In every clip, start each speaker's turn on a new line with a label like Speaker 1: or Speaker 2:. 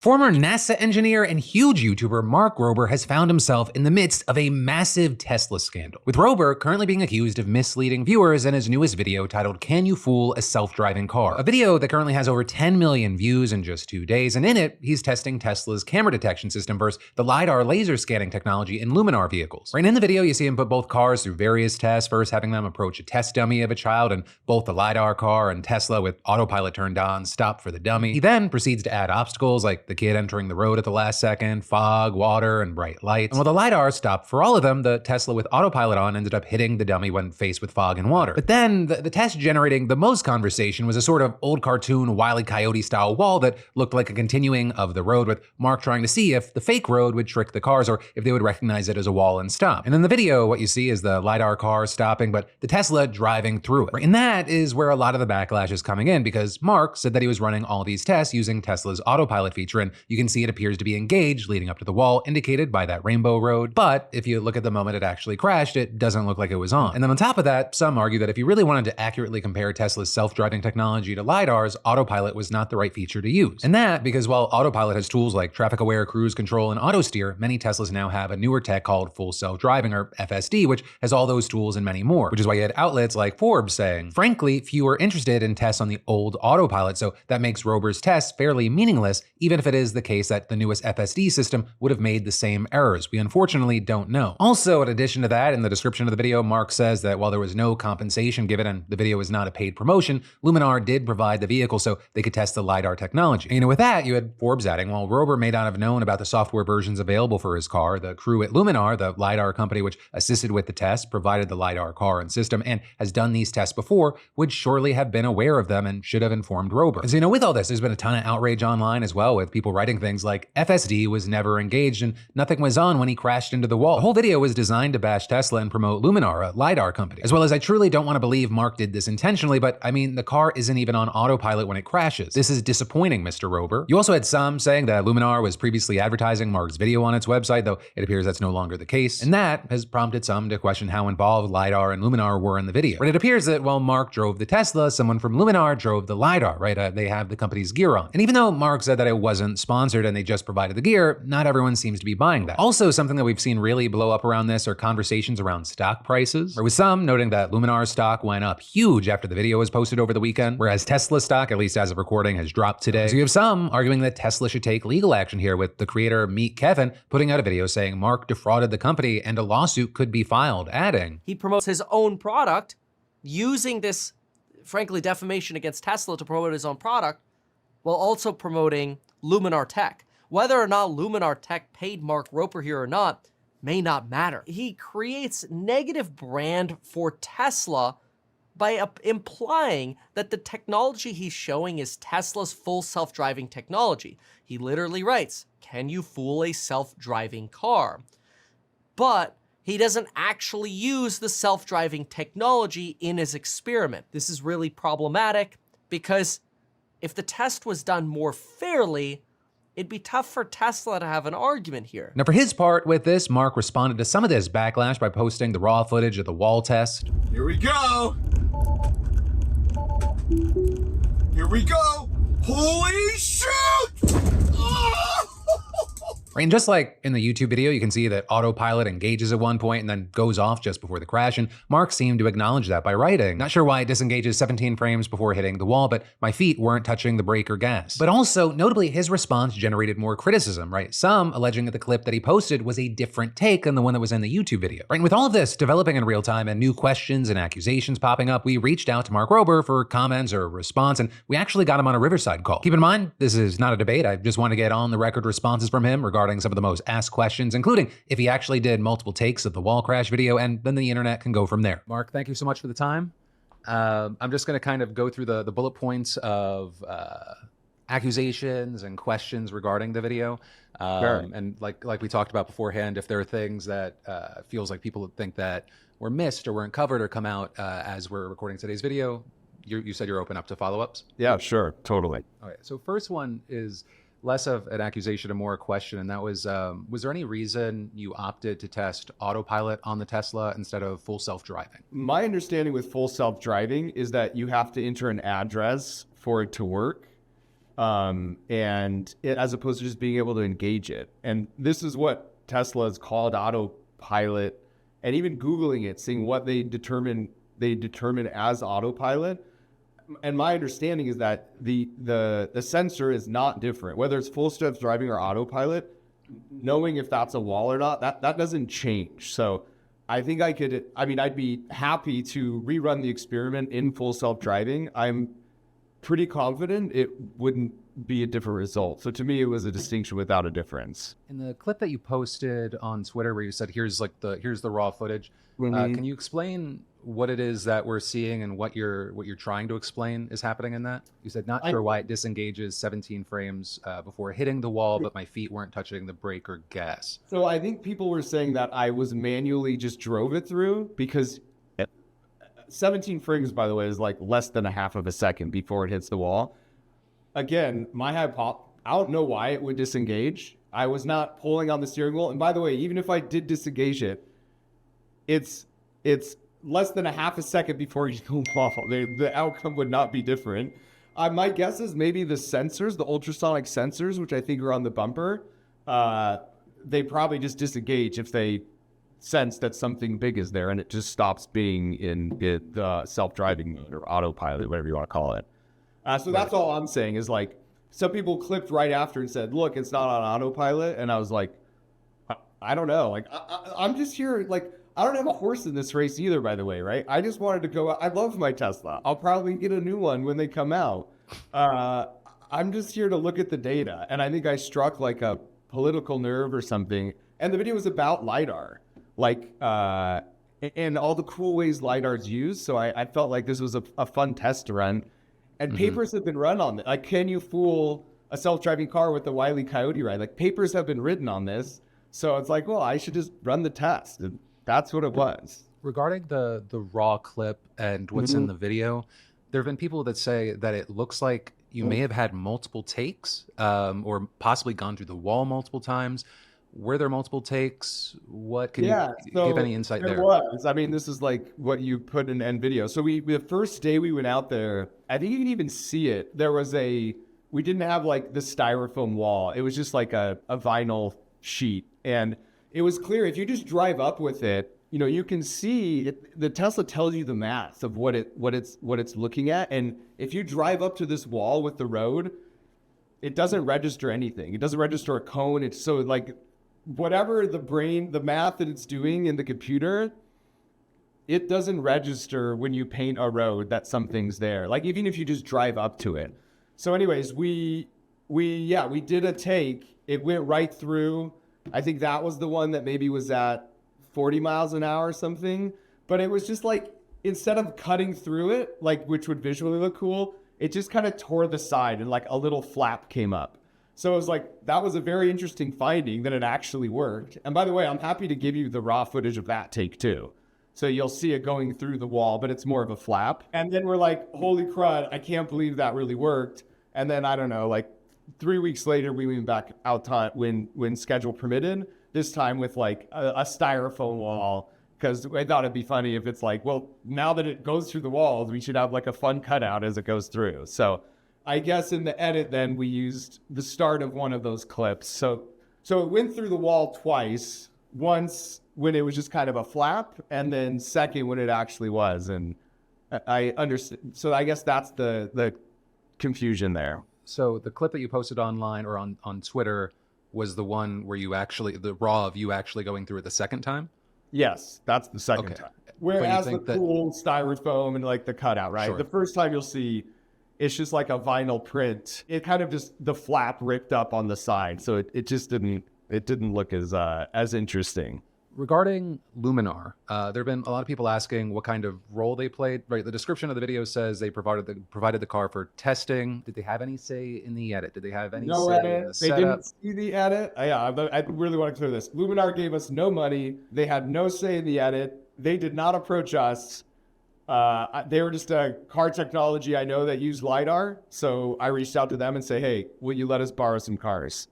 Speaker 1: Former NASA engineer and huge YouTuber Mark Rober has found himself in the midst of a massive Tesla scandal, with Rober currently being accused of misleading viewers in his newest video titled "Can You Fool a Self-Driving Car?" A video that currently has over 10 million views in just 2 days, and in it, he's testing Tesla's camera detection system versus the LiDAR laser scanning technology in Luminar vehicles. Right in the video, you see him put both cars through various tests, first having them approach a test dummy of a child, and both the LiDAR car and Tesla with autopilot turned on stop for the dummy. He then proceeds to add obstacles like the kid entering the road at the last second, fog, water, and bright lights. And while the LiDAR stopped for all of them, the Tesla with autopilot on ended up hitting the dummy when faced with fog and water. But then the test generating the most conversation was a sort of old cartoon Wile E. Coyote style wall that looked like a continuing of the road, with Mark trying to see if the fake road would trick the cars or if they would recognize it as a wall and stop. And in the video, what you see is the LiDAR car stopping, but the Tesla driving through it. And that is where a lot of the backlash is coming in, because Mark said that he was running all these tests using Tesla's autopilot feature, and you can see it appears to be engaged leading up to the wall indicated by that rainbow road. But if you look at the moment it actually crashed, it doesn't look like it was on. And then on top of that, some argue that if you really wanted to accurately compare Tesla's self-driving technology to LiDAR's, autopilot was not the right feature to use. And that because while autopilot has tools like traffic-aware cruise control and auto steer, many Teslas now have a newer tech called full self-driving, or FSD, which has all those tools and many more, which is why you had outlets like Forbes saying, frankly, few are interested in tests on the old autopilot, so that makes Rober's tests fairly meaningless, even if it is the case that the newest FSD system would have made the same errors. We unfortunately don't know. Also, in addition to that, in the description of the video, Mark says that while there was no compensation given and the video is not a paid promotion, Luminar did provide the vehicle so they could test the LiDAR technology. And with that, you had Forbes adding, while Rober may not have known about the software versions available for his car, the crew at Luminar, the LiDAR company which assisted with the test, provided the LiDAR car and system, and has done these tests before, would surely have been aware of them and should have informed Rober. So, with all this, there's been a ton of outrage online as well, with people writing things like FSD was never engaged and nothing was on when he crashed into the wall. The whole video was designed to bash Tesla and promote Luminar, a LiDAR company. As well as I truly don't want to believe Mark did this intentionally, but I mean, the car isn't even on autopilot when it crashes. This is disappointing, Mr. Rober. You also had some saying that Luminar was previously advertising Mark's video on its website, though it appears that's no longer the case. And that has prompted some to question how involved LiDAR and Luminar were in the video. But it appears that while Mark drove the Tesla, someone from Luminar drove the LiDAR, right? They have the company's gear on. And even though Mark said that it wasn't sponsored and they just provided the gear, not everyone seems to be buying that. Also, something that we've seen really blow up around this are conversations around stock prices, with some noting that Luminar's stock went up huge after the video was posted over the weekend, whereas Tesla stock, at least as of recording, has dropped today. So you have some arguing that Tesla should take legal action here, with the creator Meeks putting out a video saying Mark defrauded the company and a lawsuit could be filed, adding,
Speaker 2: he promotes his own product using this, frankly, defamation against Tesla to promote his own product while also promoting Luminar Tech. Whether or not Luminar Tech paid Mark Rober here or not may not matter. He creates negative brand for Tesla by implying that the technology he's showing is Tesla's full self-driving technology. He literally writes, "Can you fool a self-driving car?" But he doesn't actually use the self-driving technology in his experiment. This is really problematic because if the test was done more fairly, it'd be tough for Tesla to have an argument here.
Speaker 1: Now for his part with this, Mark responded to some of this backlash by posting the raw footage of the wall test.
Speaker 3: Here we go. Here we go. Holy shit!
Speaker 1: And just like in the YouTube video, you can see that autopilot engages at one point and then goes off just before the crash, and Mark seemed to acknowledge that by writing, "Not sure why it disengages 17 frames before hitting the wall, but my feet weren't touching the brake or gas." But also, notably, his response generated more criticism, right? Some alleging that the clip that he posted was a different take than the one that was in the YouTube video. Right? And with all of this developing in real time and new questions and accusations popping up, we reached out to Mark Rober for comments or response, and we actually got him on a Riverside call. Keep in mind, this is not a debate. I just want to get on the record responses from him regarding some of the most asked questions, including if he actually did multiple takes of the wall crash video, and then the internet can go from there. Mark, thank you so much for the time. I'm just going to kind of go through the bullet points of accusations and questions regarding the video.
Speaker 4: Sure.
Speaker 1: And like we talked about beforehand, if there are things that feels like people think that were missed or weren't covered or come out as we're recording today's video, you said you're open up to follow-ups?
Speaker 4: Yeah, sure, totally.
Speaker 1: All right, so first one is less of an accusation and more a question, and that was there any reason you opted to test autopilot on the Tesla instead of full self-driving?
Speaker 4: My understanding with full self-driving is that you have to enter an address for it to work.
Speaker 5: as opposed to just being able to engage it. And this is what Tesla is called autopilot, and even Googling it, seeing what they determine as autopilot. And my understanding is that the sensor is not different, whether it's full self-driving or autopilot. Knowing if that's a wall or not, that doesn't change. So I think I'd be happy to rerun the experiment in full self-driving. I'm pretty confident it wouldn't be a different result. So to me, it was a distinction without a difference.
Speaker 1: In the clip that you posted on Twitter where you said, here's the raw footage, can you explain what it is that we're seeing and what you're trying to explain is happening in that? You said, not sure why it disengages 17 frames before hitting the wall, but my feet weren't touching the brake or gas.
Speaker 5: So I think people were saying that I was manually just drove it through, because 17 frames, by the way, is like less than a half of a second before it hits the wall. Again, I don't know why it would disengage. I was not pulling on the steering wheel. And by the way, even if I did disengage it, it's less than a half a second before you go off. The outcome would not be different. My guess is maybe the sensors, the ultrasonic sensors, which I think are on the bumper, they probably just disengage if they sense that something big is there, and it just stops being in the self-driving mode or autopilot, whatever you want to call it. So that's all I'm saying is, like, some people clipped right after and said, look, it's not on autopilot. And I was like, I don't know. Like, I'm just here. Like, I don't have a horse in this race either, by the way, right? I just wanted to go out. I love my Tesla. I'll probably get a new one when they come out. I'm just here to look at the data. And I think I struck like a political nerve or something. And the video was about LiDAR, like, and all the cool ways LiDAR's used. So I felt like this was a fun test to run. And papers have been run on it. Like, can you fool a self-driving car with the Wile E. Coyote ride? Like, papers have been written on this. So it's like, well, I should just run the test. And that's what it was.
Speaker 1: Regarding the raw clip and what's in the video, there have been people that say that it looks like you may have had multiple takes, or possibly gone through the wall multiple times. Were there multiple takes? What can you give any insight there?
Speaker 5: There was. I mean, this is like what you put in end video. So the first day we went out there, I think you can even see it. We didn't have like the styrofoam wall. It was just like a vinyl sheet. And it was clear if you just drive up with it, you know, you can see it, the Tesla tells you the math of what it's looking at. And if you drive up to this wall with the road, it doesn't register anything. It doesn't register a cone. It's so like whatever the math that it's doing in the computer, it doesn't register when you paint a road that something's there. Like even if you just drive up to it. So anyways, we did a take. It went right through. I think that was the one that maybe was at 40 miles an hour or something. But it was just like, instead of cutting through it, like which would visually look cool, it just kind of tore the side and like a little flap came up. So it was like, that was a very interesting finding that it actually worked. And by the way, I'm happy to give you the raw footage of that take too. So you'll see it going through the wall, but it's more of a flap. And then we're like, holy crud, I can't believe that really worked. And then I don't know, like 3 weeks later, we went back out time when schedule permitted, this time with like a styrofoam wall. Because I thought it'd be funny if it's like, well, now that it goes through the walls, we should have like a fun cutout as it goes through. So I guess in the edit, then we used the start of one of those clips. So it went through the wall twice, once when it was just kind of a flap, and then second when it actually was. And I understand. So I guess that's the confusion there.
Speaker 1: So the clip that you posted online or on Twitter was the one where the raw of you actually going through it the second time?
Speaker 5: Yes, that's the second time. Whereas the cool styrofoam and like the cutout, right?
Speaker 1: Sure.
Speaker 5: The first time you'll see, it's just like a vinyl print. It kind of just, the flap ripped up on the side. So it just didn't look as interesting.
Speaker 1: Regarding Luminar, there have been a lot of people asking what kind of role they played. Right, the description of the video says they provided the car for testing. Did they have any say in the edit? Did they have any say
Speaker 5: edit.
Speaker 1: in the
Speaker 5: They
Speaker 1: setup?
Speaker 5: didn't see the edit. I really want to clear this. Luminar gave us no money. They had no say in the edit. They did not approach us. They were just a car technology I know that used LiDAR. So I reached out to them and say, hey, will you let us borrow some cars?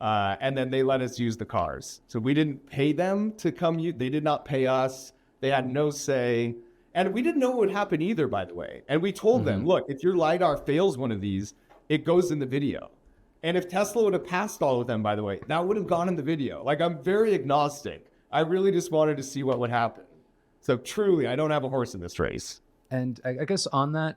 Speaker 5: And then they let us use the cars. So we didn't pay them to come. They did not pay us. They had no say. And we didn't know what would happen either, by the way. And we told them, look, if your LiDAR fails one of these, it goes in the video. And if Tesla would have passed all of them, by the way, that would have gone in the video. Like, I'm very agnostic. I really just wanted to see what would happen. So truly, I don't have a horse in this race.
Speaker 1: And I guess on that,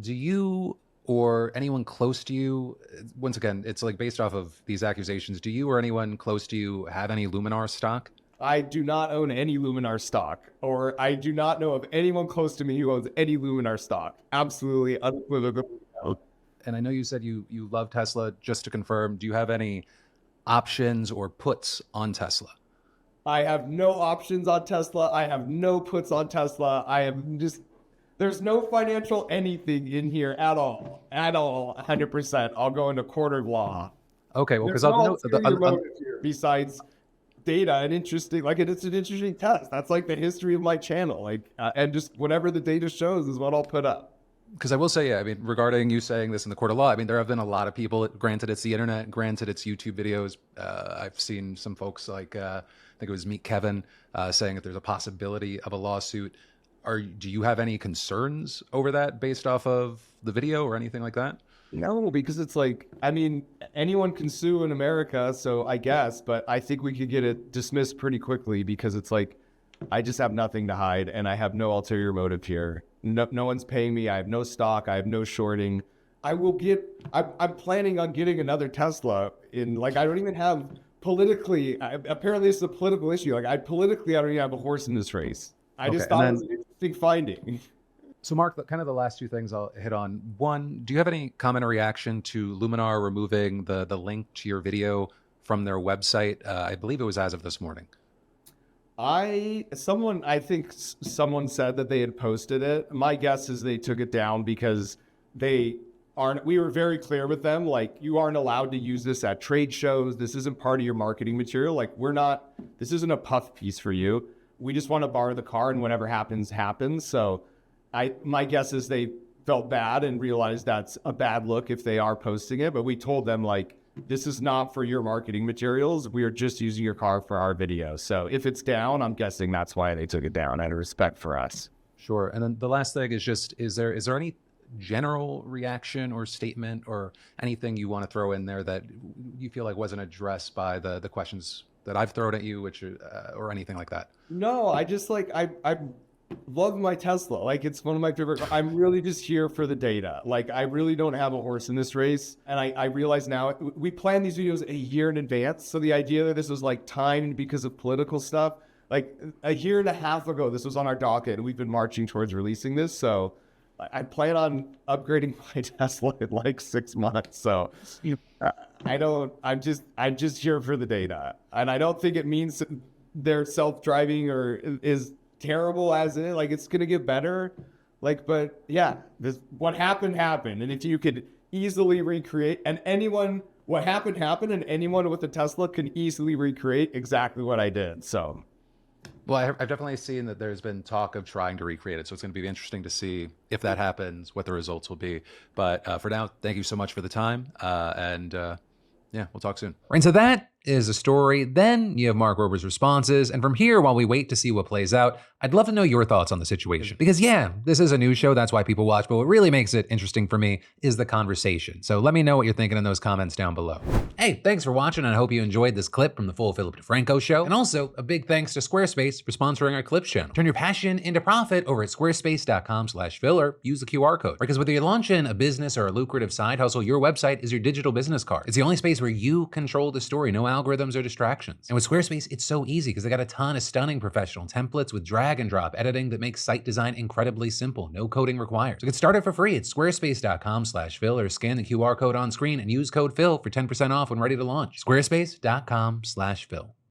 Speaker 1: do you or anyone close to you, once again, it's like based off of these accusations, do you or anyone close to you have any Luminar stock?
Speaker 5: I do not own any Luminar stock, or I do not know of anyone close to me who owns any Luminar stock. Absolutely unequivocally.
Speaker 1: And I know you said you love Tesla. Just to confirm, do you have any options or puts on Tesla?
Speaker 5: I have no options on Tesla. I have no puts on Tesla. There's no financial anything in here at all, 100%. I'll go into court of law.
Speaker 1: Okay, well, because
Speaker 5: There's
Speaker 1: I'll
Speaker 5: no
Speaker 1: note
Speaker 5: ulterior motive here besides data and interesting, like it's an interesting test. That's like the history of my channel, like, and just whatever the data shows is what I'll put up.
Speaker 1: Because I will say, yeah, I mean, regarding you saying this in the court of law, I mean, there have been a lot of people, granted it's the internet, granted it's YouTube videos. I've seen some folks like, I think it was Meek Kevin, saying that there's a possibility of a lawsuit. Do you have any concerns over that based off of the video or anything like that?
Speaker 5: No, because it's like, I mean, anyone can sue in America, so I guess, but I think we could get it dismissed pretty quickly because it's like, I just have nothing to hide and I have no ulterior motive here. No one's paying me. I have no stock. I have no shorting. I'm planning on getting another Tesla in, like, I don't even have politically, apparently it's a political issue. Like, I don't even have a horse in this race. I just thought it was an interesting finding.
Speaker 1: So Mark, kind of the last two things I'll hit on. One, do you have any comment or reaction to Luminar removing the link to your video from their website? I believe it was as of this morning.
Speaker 5: I think someone said that they had posted it. My guess is they took it down because we were very clear with them, like, you aren't allowed to use this at trade shows. This isn't part of your marketing material. Like, this isn't a puff piece for you. We just want to borrow the car and whatever happens, happens. So my guess is they felt bad and realized that's a bad look if they are posting it. But we told them, like, this is not for your marketing materials. We are just using your car for our video. So if it's down, I'm guessing that's why they took it down out of respect for us.
Speaker 1: Sure. And then the last thing is just, is there any general reaction or statement or anything you want to throw in there that you feel like wasn't addressed by the questions that I've thrown at you, which or anything like that?
Speaker 5: No, I just like, I love my Tesla. Like, it's one of my favorite. I'm really just here for the data. Like, I really don't have a horse in this race. And I realize now we plan these videos a year in advance. So the idea that this was like timed because of political stuff, like a year and a half ago, this was on our docket and we've been marching towards releasing this. So I plan on upgrading my Tesla in like 6 months. So I'm just here for the data. And I don't think it means they're self-driving or is terrible as in it. Like, it's going to get better. Like, but yeah, what happened. And if you could easily recreate, what happened, and anyone with a Tesla can easily recreate exactly what I did. So.
Speaker 1: Well, I've definitely seen that there's been talk of trying to recreate it. So it's going to be interesting to see if that happens, what the results will be. But for now, thank you so much for the time. Yeah, we'll talk soon. Right, so that is a story. Then you have Mark Rober's responses. And from here, while we wait to see what plays out, I'd love to know your thoughts on the situation. Because yeah, this is a news show, that's why people watch, but what really makes it interesting for me is the conversation. So let me know what you're thinking in those comments down below. Hey, thanks for watching, and I hope you enjoyed this clip from the full Philip DeFranco show. And also, a big thanks to Squarespace for sponsoring our Clips channel. Turn your passion into profit over at squarespace.com/filler. Use the QR code. Because whether you're launching a business or a lucrative side hustle, your website is your digital business card. It's the only space where you control the story, no algorithms or distractions. And with Squarespace, it's so easy because they got a ton of stunning professional templates with drag and drop editing that makes site design incredibly simple, no coding required. So get started for free at squarespace.com/Phil or scan the QR code on screen and use code Phil for 10% off when ready to launch. Squarespace.com/Phil.